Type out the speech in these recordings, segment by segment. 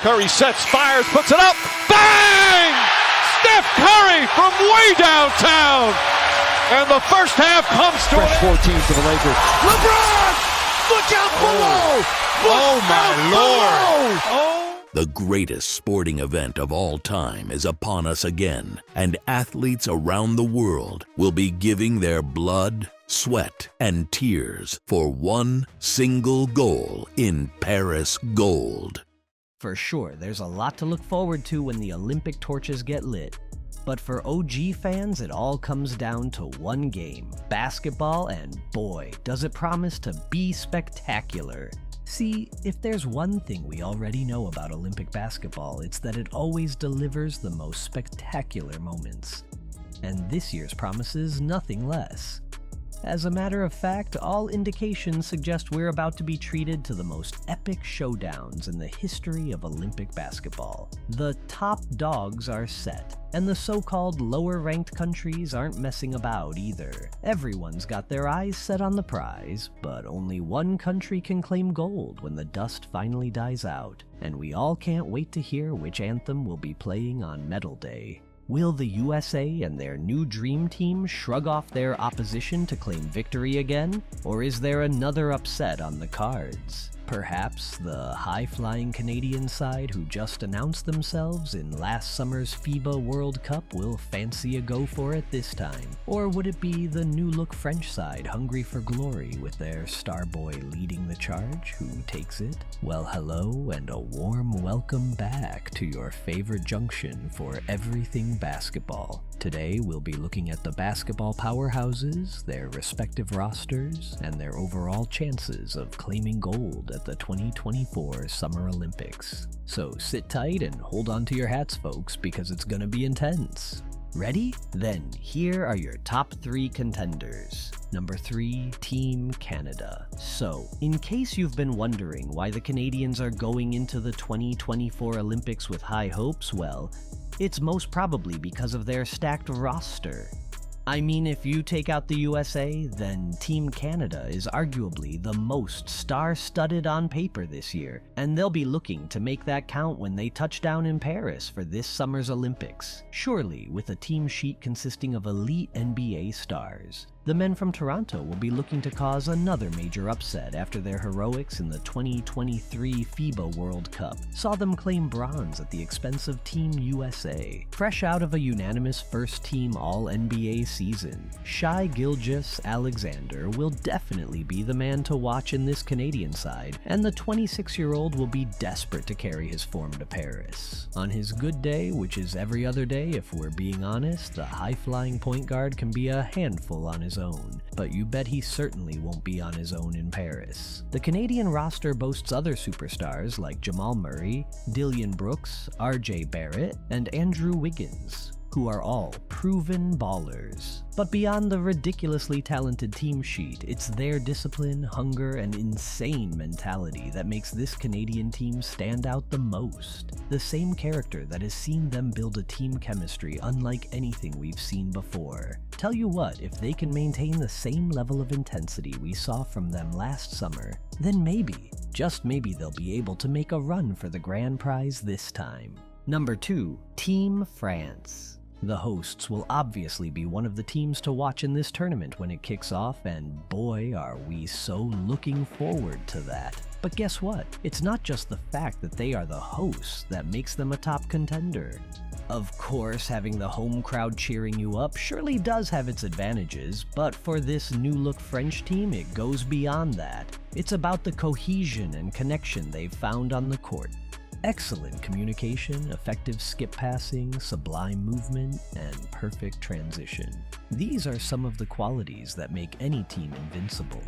Curry sets, fires, puts it up. Bang! Steph Curry from way downtown. And the first half comes to fresh 14 for the Lakers. LeBron! Look out below! Oh my Lord! Oh. The greatest sporting event of all time is upon us again, and athletes around the world will be giving their blood, sweat, and tears for one single goal in Paris gold. For sure, there's a lot to look forward to when the Olympic torches get lit. But for OG fans, it all comes down to one game, basketball, and boy, does it promise to be spectacular. See, if there's one thing we already know about Olympic basketball, it's that it always delivers the most spectacular moments. And this year's promises nothing less. As a matter of fact, all indications suggest we're about to be treated to the most epic showdowns in the history of Olympic basketball. The top dogs are set, and the so-called lower-ranked countries aren't messing about either. Everyone's got their eyes set on the prize, but only one country can claim gold when the dust finally dies out, and we all can't wait to hear which anthem will be playing on Medal Day. Will the USA and their new dream team shrug off their opposition to claim victory again? Or is there another upset on the cards? Perhaps the high-flying Canadian side who just announced themselves in last summer's FIBA World Cup will fancy a go for it this time? Or would it be the new-look French side hungry for glory with their star boy leading the charge who takes it? Well, hello and a warm welcome back to your favorite junction for everything basketball. Today we'll be looking at the basketball powerhouses, their respective rosters, and their overall chances of claiming gold at the 2024 Summer Olympics. So sit tight and hold on to your hats, folks, because it's gonna be intense. Ready? Then here are your top 3 contenders. Number 3, Team Canada. So, in case you've been wondering why the Canadians are going into the 2024 Olympics with high hopes, well, it's most probably because of their stacked roster. I mean, if you take out the USA, then Team Canada is arguably the most star-studded on paper this year, and they'll be looking to make that count when they touch down in Paris for this summer's Olympics, surely with a team sheet consisting of elite NBA stars. The men from Toronto will be looking to cause another major upset after their heroics in the 2023 FIBA World Cup saw them claim bronze at the expense of Team USA. Fresh out of a unanimous first-team All-NBA season, Shai Gilgeous-Alexander will definitely be the man to watch in this Canadian side, and the 26-year-old will be desperate to carry his form to Paris. On his good day, which is every other day if we're being honest, the high-flying point guard can be a handful on his own, but you bet he certainly won't be on his own in Paris. The Canadian roster boasts other superstars like Jamal Murray, Dillon Brooks, RJ Barrett, and Andrew Wiggins, who are all proven ballers. But beyond the ridiculously talented team sheet, it's their discipline, hunger, and insane mentality that makes this Canadian team stand out the most. The same character that has seen them build a team chemistry unlike anything we've seen before. Tell you what, if they can maintain the same level of intensity we saw from them last summer, then maybe, just maybe, they'll be able to make a run for the grand prize this time. Number 2, Team France. The hosts will obviously be one of the teams to watch in this tournament when it kicks off, and boy are we so looking forward to that. But guess what? It's not just the fact that they are the hosts that makes them a top contender. Of course, having the home crowd cheering you up surely does have its advantages, but for this new-look French team, it goes beyond that. It's about the cohesion and connection they've found on the court. Excellent communication, effective skip passing, sublime movement, and perfect transition. These are some of the qualities that make any team invincible.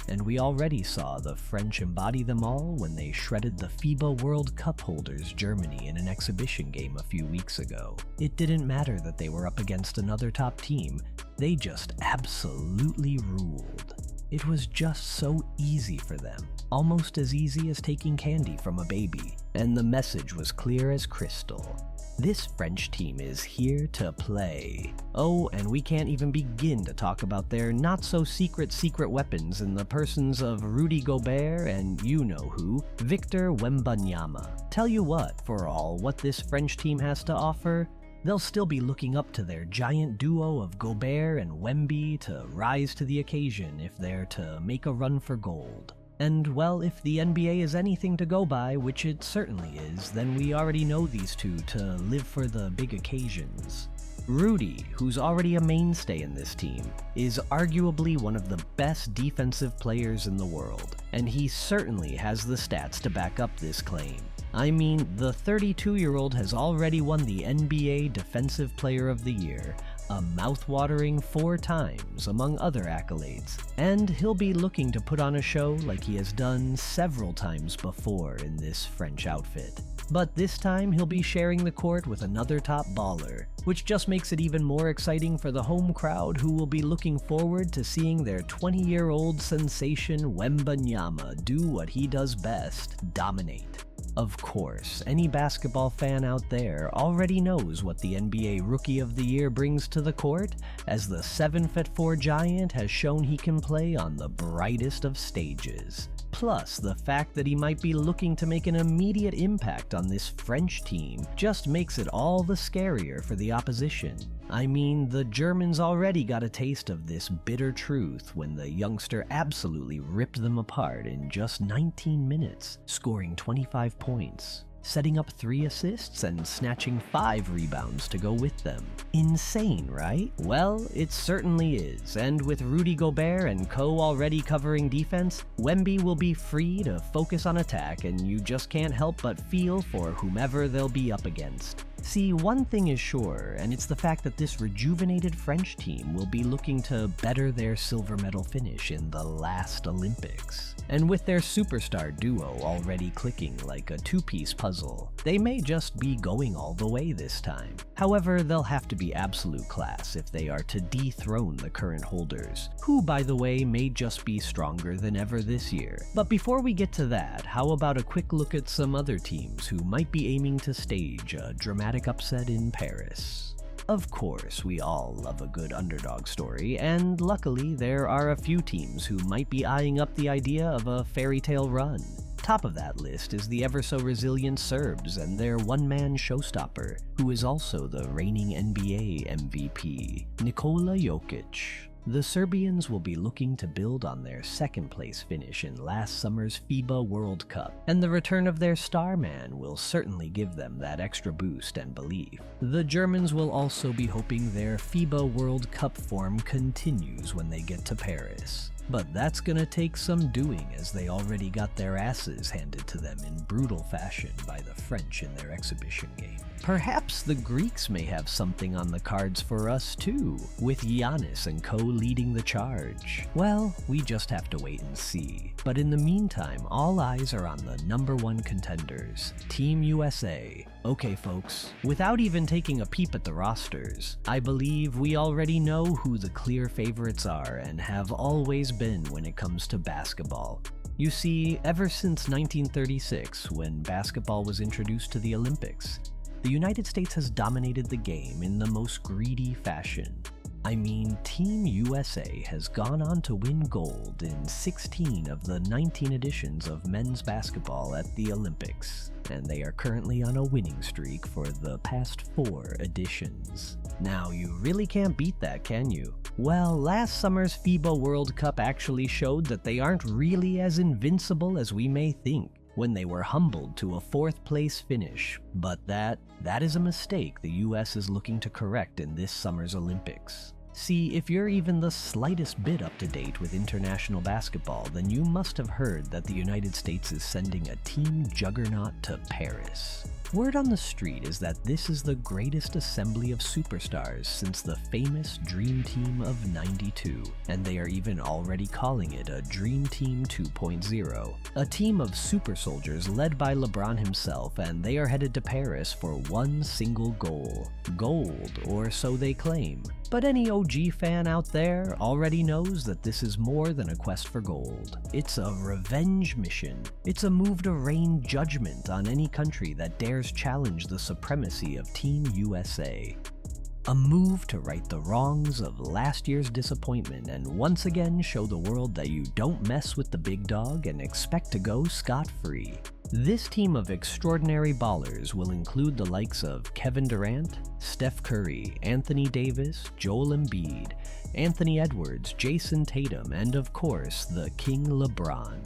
And we already saw the French embody them all when they shredded the FIBA World Cup holders Germany in an exhibition game a few weeks ago. It didn't matter that they were up against another top team, they just absolutely ruled. It was just so easy for them, almost as easy as taking candy from a baby, and the message was clear as crystal. This French team is here to play. Oh, and we can't even begin to talk about their not-so-secret weapons in the persons of Rudy Gobert and you-know-who, Victor Wembanyama. Tell you what, for all what this French team has to offer, they'll still be looking up to their giant duo of Gobert and Wemby to rise to the occasion if they're to make a run for gold. And, well, if the NBA is anything to go by, which it certainly is, then we already know these two to live for the big occasions. Rudy, who's already a mainstay in this team, is arguably one of the best defensive players in the world, and he certainly has the stats to back up this claim. I mean, the 32-year-old has already won the NBA Defensive Player of the Year, a mouth-watering 4 times, among other accolades, and he'll be looking to put on a show like he has done several times before in this French outfit. But this time he'll be sharing the court with another top baller, which just makes it even more exciting for the home crowd who will be looking forward to seeing their 20-year-old sensation Wembanyama do what he does best, dominate. Of course, any basketball fan out there already knows what the NBA Rookie of the Year brings to the court, as the 7'4" giant has shown he can play on the brightest of stages. Plus, the fact that he might be looking to make an immediate impact on this French team just makes it all the scarier for the opposition. I mean, the Germans already got a taste of this bitter truth when the youngster absolutely ripped them apart in just 19 minutes, scoring 25 points, setting up 3 assists and snatching 5 rebounds to go with them. Insane, right? Well, it certainly is, and with Rudy Gobert and co already covering defense, Wemby will be free to focus on attack, and you just can't help but feel for whomever they'll be up against. See, one thing is sure, and it's the fact that this rejuvenated French team will be looking to better their silver medal finish in the last Olympics. And with their superstar duo already clicking like a 2-piece puzzle, they may just be going all the way this time. However, they'll have to be absolute class if they are to dethrone the current holders, who, by the way, may just be stronger than ever this year. But before we get to that, how about a quick look at some other teams who might be aiming to stage a dramatic upset in Paris? Of course, we all love a good underdog story, and luckily there are a few teams who might be eyeing up the idea of a fairy tale run. Top of that list is the ever-so-resilient Serbs and their one-man showstopper, who is also the reigning NBA MVP, Nikola Jokic. The Serbians will be looking to build on their second-place finish in last summer's FIBA World Cup, and the return of their star man will certainly give them that extra boost and belief. The Germans will also be hoping their FIBA World Cup form continues when they get to Paris. But that's gonna take some doing, as they already got their asses handed to them in brutal fashion by the French in their exhibition game. Perhaps the Greeks may have something on the cards for us too, with Giannis and co leading the charge. Well, we just have to wait and see. But in the meantime, all eyes are on the #1 contenders, Team USA. Okay folks, without even taking a peep at the rosters, I believe we already know who the clear favorites are and have always been when it comes to basketball. You see, ever since 1936, when basketball was introduced to the Olympics, the United States has dominated the game in the most greedy fashion. I mean, Team USA has gone on to win gold in 16 of the 19 editions of men's basketball at the Olympics, and they are currently on a winning streak for the past 4 editions. Now, you really can't beat that, can you? Well, last summer's FIBA World Cup actually showed that they aren't really as invincible as we may think, when they were humbled to a 4th-place finish, but that is a mistake the US is looking to correct in this summer's Olympics. See, if you're even the slightest bit up to date with international basketball, then you must have heard that the United States is sending a team juggernaut to Paris. Word on the street is that this is the greatest assembly of superstars since the famous Dream Team of '92, and they are even already calling it a Dream Team 2.0. A team of super soldiers led by LeBron himself, and they are headed to Paris for one single goal: gold, or so they claim. But any OG fan out there already knows that this is more than a quest for gold. It's a revenge mission. It's a move to rain judgment on any country that dares challenge the supremacy of Team USA. A move to right the wrongs of last year's disappointment and once again show the world that you don't mess with the big dog and expect to go scot-free. This team of extraordinary ballers will include the likes of Kevin Durant, Steph Curry, Anthony Davis, Joel Embiid, Anthony Edwards, Jason Tatum, and of course, the King LeBron.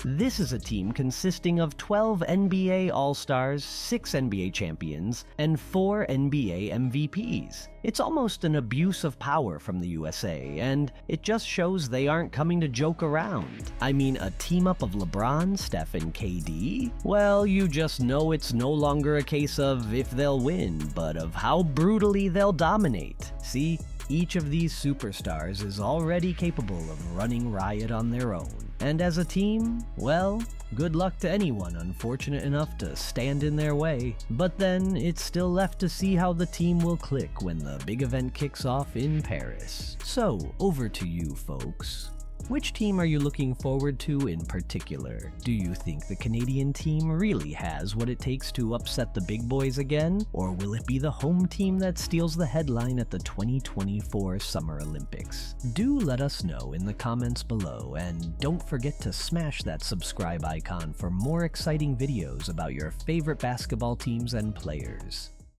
This is a team consisting of 12 NBA All-Stars, 6 NBA champions, and 4 NBA MVPs. It's almost an abuse of power from the USA, and it just shows they aren't coming to joke around. I mean, a team-up of LeBron, Steph, and KD? Well, you just know it's no longer a case of if they'll win, but of how brutally they'll dominate. See? Each of these superstars is already capable of running riot on their own. And as a team, well, good luck to anyone unfortunate enough to stand in their way. But then, it's still left to see how the team will click when the big event kicks off in Paris. So, over to you folks. Which team are you looking forward to in particular? Do you think the Canadian team really has what it takes to upset the big boys again? Or will it be the home team that steals the headline at the 2024 Summer Olympics? Do let us know in the comments below, and don't forget to smash that subscribe icon for more exciting videos about your favorite basketball teams and players.